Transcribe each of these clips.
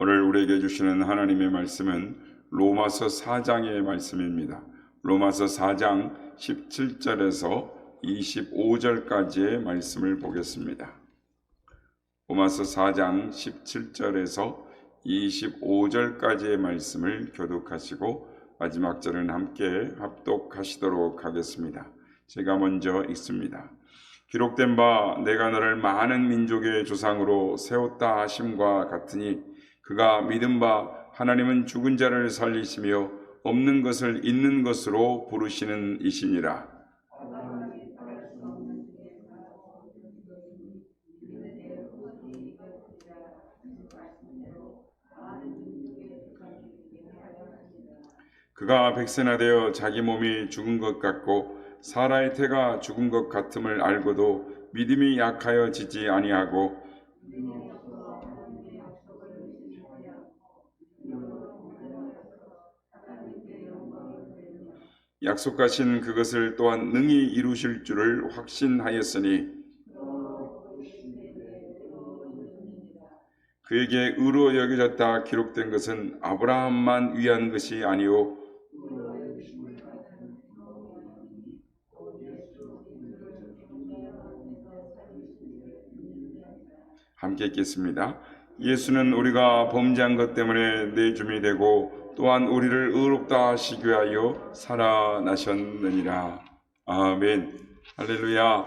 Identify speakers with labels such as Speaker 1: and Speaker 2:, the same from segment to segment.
Speaker 1: 오늘 우리에게 주시는 하나님의 말씀은 로마서 4장의 말씀입니다. 로마서 4장 17절에서 25절까지의 말씀을 보겠습니다. 로마서 4장 17절에서 25절까지의 말씀을 교독하시고 마지막 절은 함께 합독하시도록 하겠습니다. 제가 먼저 읽습니다. 기록된 바 내가 너를 많은 민족의 조상으로 세웠다 하심과 같으니 그가 믿은 바 하나님은 죽은 자를 살리시며 없는 것을 있는 것으로 부르시는 이시니라. 그가 백세나 되어 자기 몸이 죽은 것 같고 사라의 태가 죽은 것 같음을 알고도 믿음이 약하여 지지 아니하고 약속하신 그것을 또한 능히 이루실 줄을 확신하였으니 그에게 의로 여겨졌다 기록된 것은 아브라함만 위한 것이 아니요 함께 읽겠습니다. 예수는 우리가 범죄한 것 때문에 내줌이 되고 또한 우리를 의롭다 하시기 위하여 살아나셨느니라. 아멘. 할렐루야.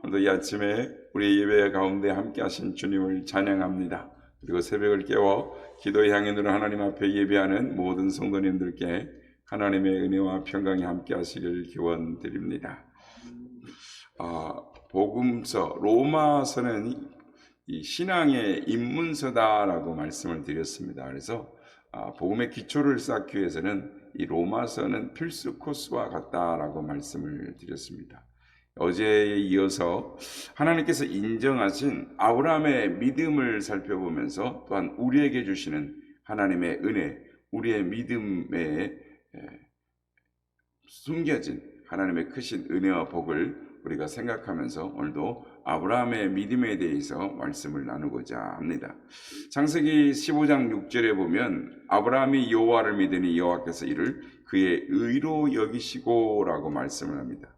Speaker 1: 오늘도 이 아침에 우리 예배 가운데 함께 하신 주님을 찬양합니다. 그리고 새벽을 깨워 기도의 향연으로 하나님 앞에 예배하는 모든 성도님들께 하나님의 은혜와 평강이 함께 하시길 기원드립니다. 복음서, 로마서는 이 신앙의 입문서다라고 말씀을 드렸습니다. 그래서 복음의 기초를 쌓기 위해서는 이 로마서는 필수 코스와 같다라고 말씀을 드렸습니다. 어제에 이어서 하나님께서 인정하신 아브라함의 믿음을 살펴보면서 또한 우리에게 주시는 하나님의 은혜, 우리의 믿음에 숨겨진 하나님의 크신 은혜와 복을 우리가 생각하면서 오늘도 아브라함의 믿음에 대해서 말씀을 나누고자 합니다. 창세기 15장 6절에 보면 아브라함이 여호와를 믿으니 여호와께서 이를 그의 의로 여기시고 라고 말씀을 합니다.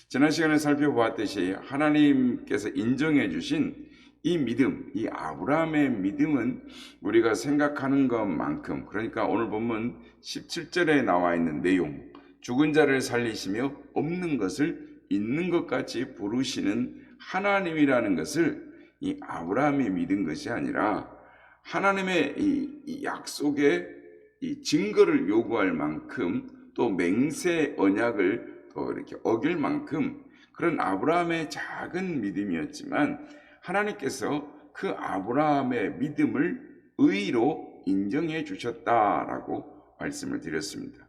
Speaker 1: 지난 시간에 살펴보았듯이 하나님께서 인정해 주신 이 믿음, 이 아브라함의 믿음은 우리가 생각하는 것만큼, 그러니까 오늘 본문 17절에 나와 있는 내용, 죽은 자를 살리시며 없는 것을 있는 것 같이 부르시는 하나님이라는 것을 이 아브라함이 믿은 것이 아니라 하나님의 이 약속의 이 증거를 요구할 만큼 또 맹세 언약을 또 이렇게 어길 만큼 그런 아브라함의 작은 믿음이었지만 하나님께서 그 아브라함의 믿음을 의로 인정해 주셨다라고 말씀을 드렸습니다.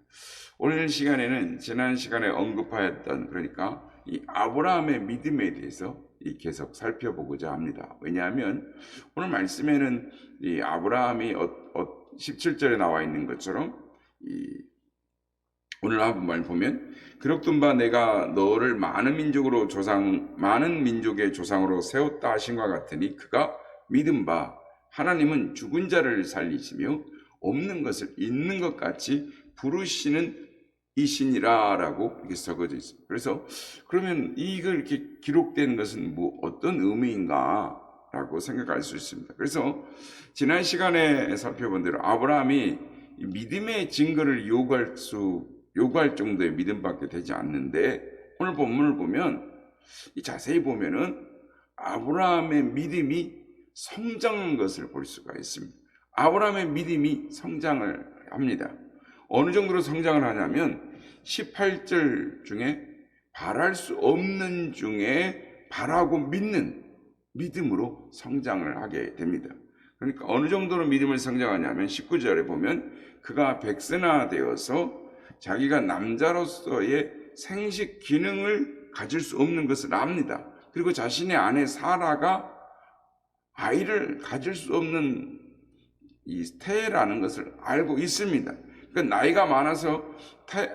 Speaker 1: 오늘 시간에는 지난 시간에 언급하였던 그러니까 이 아브라함의 믿음에 대해서 계속 살펴보고자 합니다. 왜냐하면 오늘 말씀에는 이 아브라함이 17절에 나와 있는 것처럼 오늘 한번 보면 기록된 바 내가 너를 많은 민족의 조상으로 세웠다 하신과 같으니 그가 믿은 바 하나님은 죽은 자를 살리시며 없는 것을 있는 것 같이 부르시는 이신이라라고 이렇게 적어져 있습니다. 그래서 그러면 이걸 이렇게 기록된 것은 어떤 의미인가라고 생각할 수 있습니다. 그래서 지난 시간에 살펴본 대로 아브라함이 믿음의 증거를 요구할 정도의 믿음밖에 되지 않는데 오늘 본문을 보면 자세히 보면은 아브라함의 믿음이 성장한 것을 볼 수가 있습니다. 아브라함의 믿음이 성장을 합니다. 어느 정도로 성장을 하냐면 18절 중에 바랄 수 없는 중에 바라고 믿는 믿음으로 성장을 하게 됩니다. 그러니까 어느 정도로 믿음을 성장하냐면 19절에 보면 그가 백세나 되어서 자기가 남자로서의 생식 기능을 가질 수 없는 것을 압니다. 그리고 자신의 아내 사라가 아이를 가질 수 없는 이 태라는 것을 알고 있습니다. 그러니까 나이가 많아서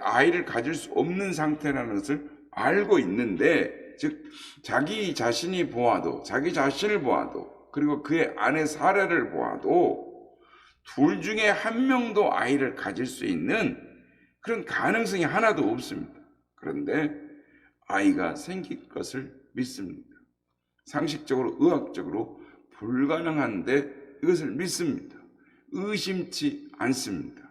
Speaker 1: 아이를 가질 수 없는 상태라는 것을 알고 있는데, 즉 자기 자신을 보아도 그리고 그의 아내 사라를 보아도 둘 중에 한 명도 아이를 가질 수 있는 그런 가능성이 하나도 없습니다. 그런데 아이가 생길 것을 믿습니다. 상식적으로, 의학적으로 불가능한데 이것을 믿습니다. 의심치 않습니다.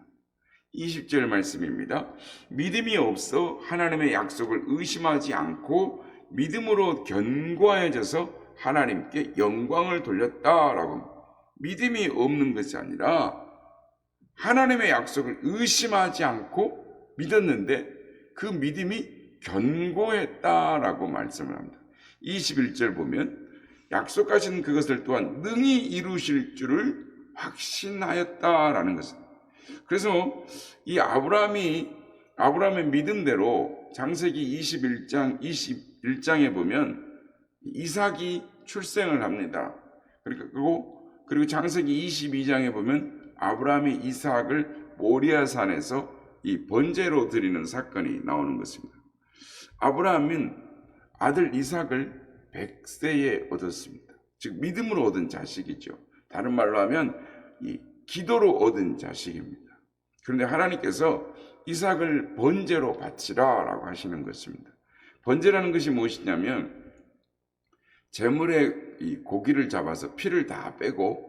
Speaker 1: 20절 말씀입니다. 믿음이 없어 하나님의 약속을 의심하지 않고 믿음으로 견고해져서 하나님께 영광을 돌렸다라고. 믿음이 없는 것이 아니라 하나님의 약속을 의심하지 않고 믿었는데 그 믿음이 견고했다라고 말씀을 합니다. 21절 보면 약속하신 그것을 또한 능히 이루실 줄을 확신하였다라는 것입니다. 그래서 이 아브라함의 믿음대로 창세기 21장에 보면 이삭이 출생을 합니다. 그리고 창세기 22장에 보면 아브라함이 이삭을 모리아산에서 이 번제로 드리는 사건이 나오는 것입니다. 아브라함은 아들 이삭을 100세에 얻었습니다. 즉 믿음으로 얻은 자식이죠. 다른 말로 하면 이 기도로 얻은 자식입니다. 그런데 하나님께서 이삭을 번제로 바치라라고 하시는 것입니다. 번제라는 것이 무엇이냐면 제물에 이 고기를 잡아서 피를 다 빼고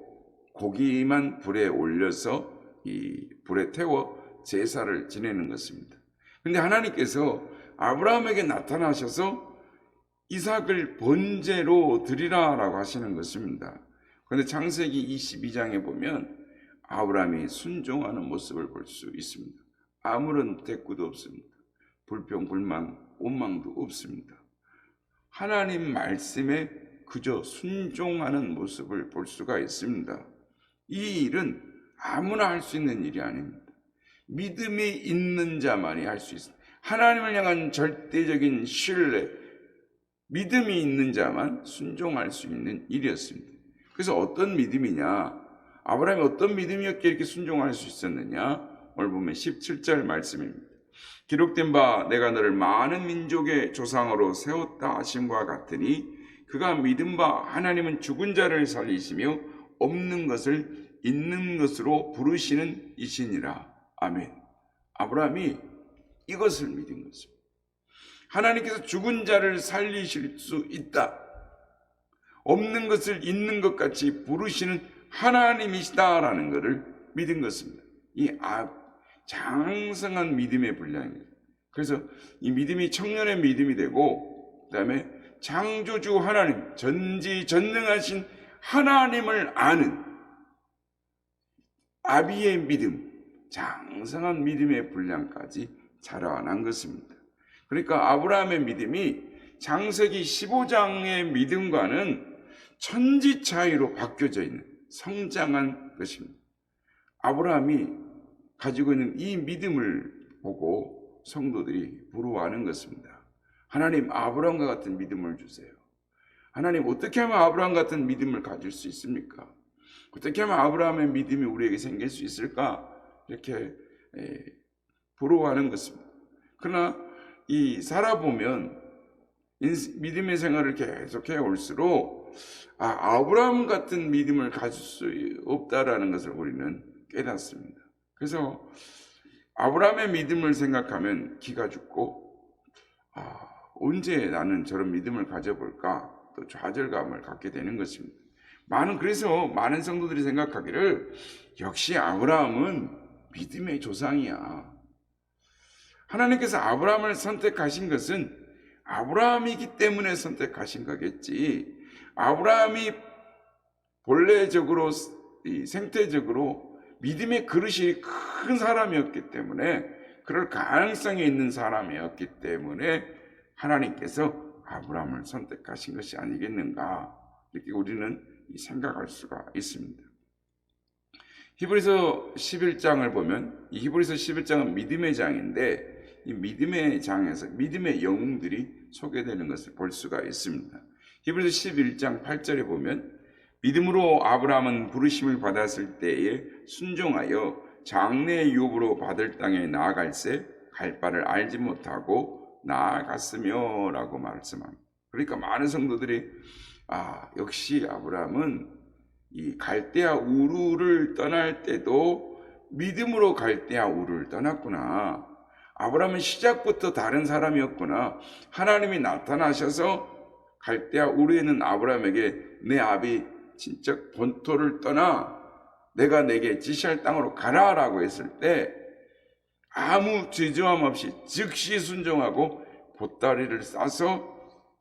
Speaker 1: 고기만 불에 올려서 이 불에 태워 제사를 지내는 것입니다. 그런데 하나님께서 아브라함에게 나타나셔서 이삭을 번제로 드리라라고 하시는 것입니다. 그런데 창세기 22장에 보면 아브라함이 순종하는 모습을 볼 수 있습니다. 아무런 대꾸도 없습니다. 불평, 불만, 원망도 없습니다. 하나님 말씀에 그저 순종하는 모습을 볼 수가 있습니다. 이 일은 아무나 할 수 있는 일이 아닙니다. 믿음이 있는 자만이 할 수 있습니다. 하나님을 향한 절대적인 신뢰, 믿음이 있는 자만 순종할 수 있는 일이었습니다. 그래서 어떤 믿음이냐? 아브라함이 어떤 믿음이었기에 이렇게 순종할 수 있었느냐? 오늘 보면 17절 말씀입니다. 기록된 바 내가 너를 많은 민족의 조상으로 세웠다 하심과 같으니 그가 믿은 바 하나님은 죽은 자를 살리시며 없는 것을 있는 것으로 부르시는 이시니라. 아멘. 아브라함이 이것을 믿은 것입니다. 하나님께서 죽은 자를 살리실 수 있다. 없는 것을 있는 것 같이 부르시는 하나님이시다라는 것을 믿은 것입니다. 이 장성한 믿음의 분량입니다. 그래서 이 믿음이 청년의 믿음이 되고 그 다음에 창조주 하나님, 전지전능하신 하나님을 아는 아비의 믿음, 장성한 믿음의 분량까지 자라난 것입니다. 그러니까 아브라함의 믿음이 창세기 15장의 믿음과는 천지 차이로 바뀌어져 있는 성장한 것입니다. 아브라함이 가지고 있는 이 믿음을 보고 성도들이 부러워하는 것입니다. 하나님, 아브라함과 같은 믿음을 주세요. 하나님, 어떻게 하면 아브라함 같은 믿음을 가질 수 있습니까? 어떻게 하면 아브라함의 믿음이 우리에게 생길 수 있을까? 이렇게 부러워하는 것입니다. 그러나 이 살아보면 믿음의 생활을 계속해 올수록 아브라함 같은 믿음을 가질 수 없다라는 것을 우리는 깨닫습니다. 그래서 아브라함의 믿음을 생각하면 기가 죽고 언제 나는 저런 믿음을 가져볼까 또 좌절감을 갖게 되는 것입니다. 그래서 많은 성도들이 생각하기를 역시 아브라함은 믿음의 조상이야. 하나님께서 아브라함을 선택하신 것은 아브라함이기 때문에 선택하신 거겠지. 아브라함이 본래적으로 생태적으로 믿음의 그릇이 큰 사람이었기 때문에 그럴 가능성이 있는 사람이었기 때문에 하나님께서 아브라함을 선택하신 것이 아니겠는가 이렇게 우리는 생각할 수가 있습니다. 히브리서 11장을 보면 이 히브리서 11장은 믿음의 장인데 이 믿음의 장에서 믿음의 영웅들이 소개되는 것을 볼 수가 있습니다. 히브리서 11장 8절에 보면 믿음으로 아브라함은 부르심을 받았을 때에 순종하여 장래의 유업으로 받을 땅에 나아갈새 갈 바를 알지 못하고 나아갔으며 라고 말씀합니다. 그러니까 많은 성도들이 역시 아브라함은 이 갈대아 우르를 떠날 때도 믿음으로 갈대아 우르를 떠났구나. 아브라함은 시작부터 다른 사람이었구나. 하나님이 나타나셔서 갈대아 우르에 있는 아브라함에게 내 아비 친척 본토를 떠나 내가 내게 지시할 땅으로 가라라고 했을 때 아무 주저함 없이 즉시 순종하고 보따리를 싸서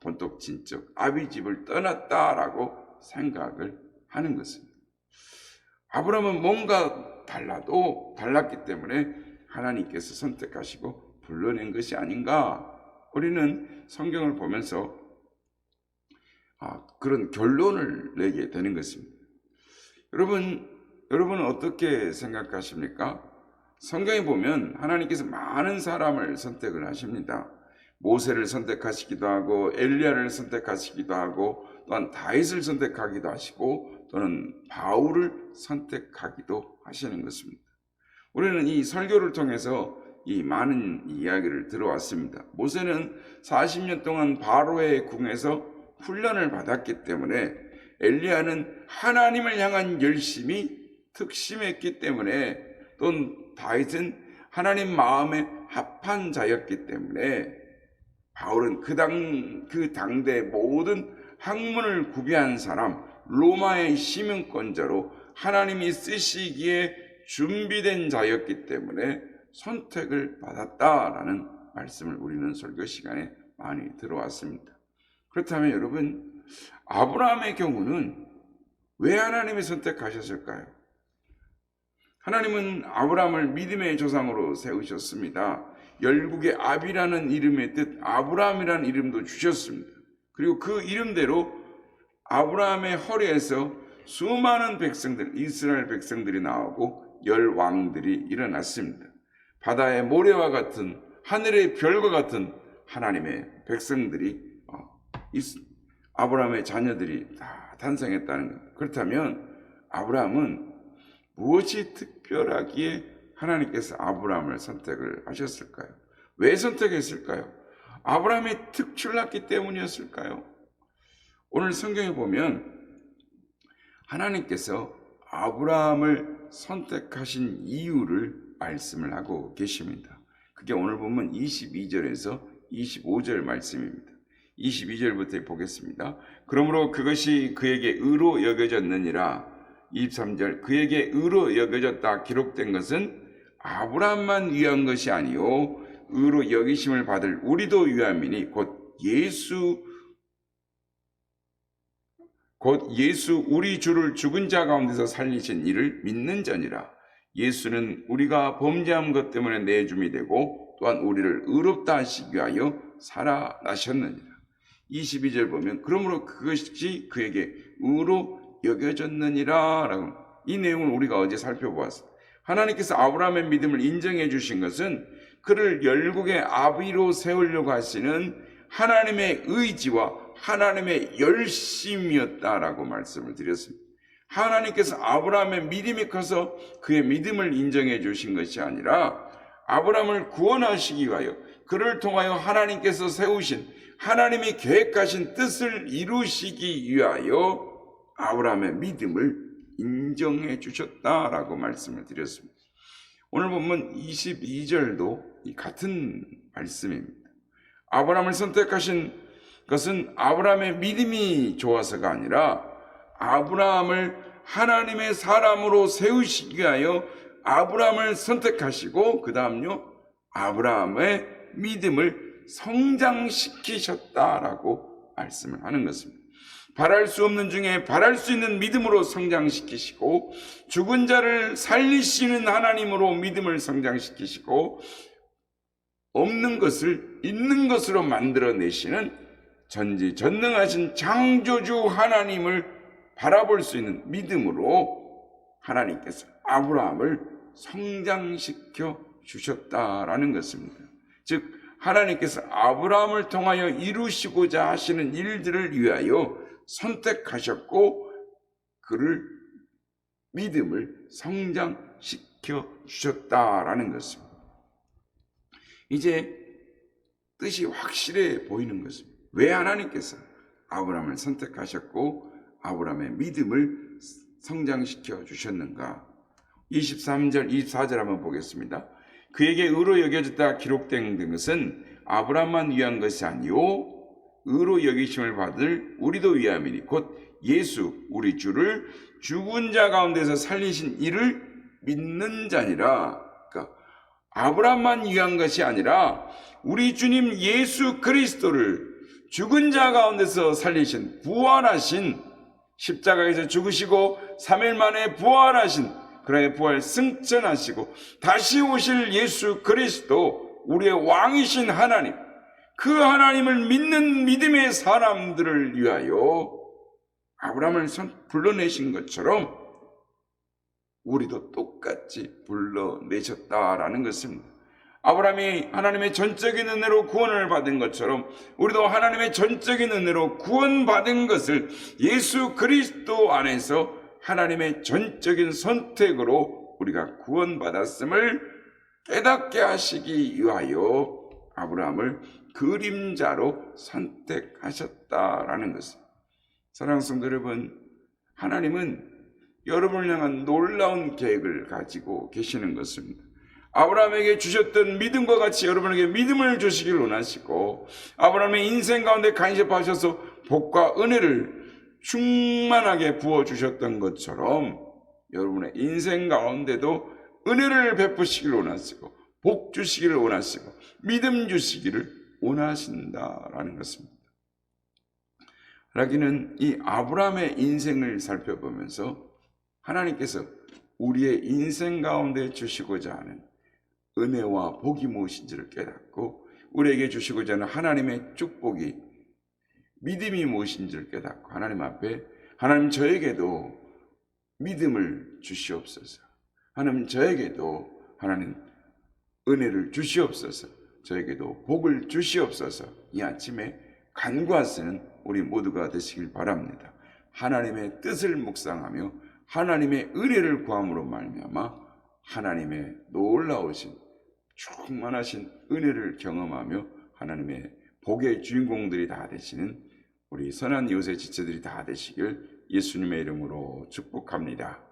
Speaker 1: 본토 친척 아비 집을 떠났다라고 생각을 하는 것입니다. 아브라함은 뭔가 달랐기 때문에 하나님께서 선택하시고 불러낸 것이 아닌가. 우리는 성경을 보면서 그런 결론을 내게 되는 것입니다. 여러분은 어떻게 생각하십니까? 성경에 보면 하나님께서 많은 사람을 선택을 하십니다. 모세를 선택하시기도 하고 엘리야를 선택하시기도 하고 또한 다윗을 선택하기도 하시고 또는 바울을 선택하기도 하시는 것입니다. 우리는 이 설교를 통해서 이 많은 이야기를 들어왔습니다. 모세는 40년 동안 바로의 궁에서 훈련을 받았기 때문에 엘리야는 하나님을 향한 열심이 특심했기 때문에 또 다윗은 하나님 마음에 합한 자였기 때문에 바울은 그 당대 모든 학문을 구비한 사람 로마의 시민권자로 하나님이 쓰시기에 준비된 자였기 때문에 선택을 받았다라는 말씀을 우리는 설교 시간에 많이 들어왔습니다. 그렇다면 여러분, 아브라함의 경우는 왜 하나님이 선택하셨을까요? 하나님은 아브라함을 믿음의 조상으로 세우셨습니다. 열국의 아비라는 이름의 뜻 아브라함이라는 이름도 주셨습니다. 그리고 그 이름대로 아브라함의 허리에서 수많은 백성들, 이스라엘 백성들이 나오고 열 왕들이 일어났습니다. 바다의 모래와 같은 하늘의 별과 같은 하나님의 백성들이 아브라함의 자녀들이 다 탄생했다는 것. 그렇다면 아브라함은 무엇이 특별하기에 하나님께서 아브라함을 선택을 하셨을까요? 왜 선택했을까요? 아브라함이 특출났기 때문이었을까요? 오늘 성경에 보면 하나님께서 아브라함을 선택하신 이유를 말씀을 하고 계십니다. 그게 오늘 보면 22절에서 25절 말씀입니다. 22절부터 보겠습니다. 그러므로 그것이 그에게 의로 여겨졌느니라. 23절 그에게 의로 여겨졌다 기록된 것은 아브라함만 위한 것이 아니요 의로 여기심을 받을 우리도 위함이니 곧 예수 우리 주를 죽은 자 가운데서 살리신 이를 믿는 자니라. 예수는 우리가 범죄한 것 때문에 내줌이 되고 또한 우리를 의롭다 하시기 위하여 살아나셨느니라. 22절 보면 그러므로 그것이 그에게 의로 여겨졌느니라 라고 이 내용을 우리가 어제 살펴보았습니다. 하나님께서 아브라함의 믿음을 인정해 주신 것은 그를 열국의 아비로 세우려고 하시는 하나님의 의지와 하나님의 열심이었다라고 말씀을 드렸습니다. 하나님께서 아브라함의 믿음이 커서 그의 믿음을 인정해 주신 것이 아니라 아브라함을 구원하시기 위하여 그를 통하여 하나님께서 세우신 하나님이 계획하신 뜻을 이루시기 위하여 아브라함의 믿음을 인정해 주셨다라고 말씀을 드렸습니다. 오늘 보면 22절도 같은 말씀입니다. 아브라함을 선택하신 것은 아브라함의 믿음이 좋아서가 아니라 아브라함을 하나님의 사람으로 세우시기 위하여 아브라함을 선택하시고 그 다음요 아브라함의 믿음을 성장시키셨다라고 말씀을 하는 것입니다. 바랄 수 없는 중에 바랄 수 있는 믿음으로 성장시키시고 죽은 자를 살리시는 하나님으로 믿음을 성장시키시고 없는 것을 있는 것으로 만들어내시는 전지전능하신 창조주 하나님을 바라볼 수 있는 믿음으로 하나님께서 아브라함을 성장시켜 주셨다라는 것입니다. 즉 하나님께서 아브라함을 통하여 이루시고자 하시는 일들을 위하여 선택하셨고 그를 믿음을 성장시켜 주셨다라는 것입니다. 이제 뜻이 확실해 보이는 것입니다. 왜 하나님께서 아브라함을 선택하셨고 아브라함의 믿음을 성장시켜 주셨는가? 23절, 24절 한번 보겠습니다. 그에게 의로 여겨졌다 기록된 것은 아브라함만 위한 것이 아니요 의로 여기심을 받을 우리도 위함이니 곧 예수 우리 주를 죽은 자 가운데서 살리신 이를 믿는 자니라. 그러니까 아브라함만 위한 것이 아니라 우리 주님 예수 그리스도를 죽은 자 가운데서 살리신 부활하신 십자가에서 죽으시고 3일 만에 부활하신 그의 부활 승천하시고 다시 오실 예수 그리스도 우리의 왕이신 하나님, 그 하나님을 믿는 믿음의 사람들을 위하여 아브라함을 불러내신 것처럼 우리도 똑같이 불러내셨다라는 것입니다. 아브라함이 하나님의 전적인 은혜로 구원을 받은 것처럼 우리도 하나님의 전적인 은혜로 구원받은 것을 예수 그리스도 안에서 하나님의 전적인 선택으로 우리가 구원받았음을 깨닫게 하시기 위하여 아브라함을 그림자로 선택하셨다라는 것입니다. 사랑하는 성도 여러분, 하나님은 여러분을 향한 놀라운 계획을 가지고 계시는 것입니다. 아브라함에게 주셨던 믿음과 같이 여러분에게 믿음을 주시길 원하시고 아브라함의 인생 가운데 간섭하셔서 복과 은혜를 충만하게 부어주셨던 것처럼 여러분의 인생 가운데도 은혜를 베푸시길 원하시고 복 주시기를 원하시고 믿음 주시기를 원하신다라는 것입니다. 라기는 이 아브라함의 인생을 살펴보면서 하나님께서 우리의 인생 가운데 주시고자 하는 은혜와 복이 무엇인지를 깨닫고 우리에게 주시고자 하는 하나님의 축복이 믿음이 무엇인지를 깨닫고 하나님 앞에 하나님 저에게도 믿음을 주시옵소서. 하나님 저에게도 하나님 은혜를 주시옵소서. 저에게도 복을 주시옵소서. 이 아침에 간구하시는 우리 모두가 되시길 바랍니다. 하나님의 뜻을 묵상하며 하나님의 은혜를 구함으로 말미암아 하나님의 놀라우신 충만하신 은혜를 경험하며 하나님의 복의 주인공들이 다 되시는 우리 선한 이웃의 지체들이 다 되시길 예수님의 이름으로 축복합니다.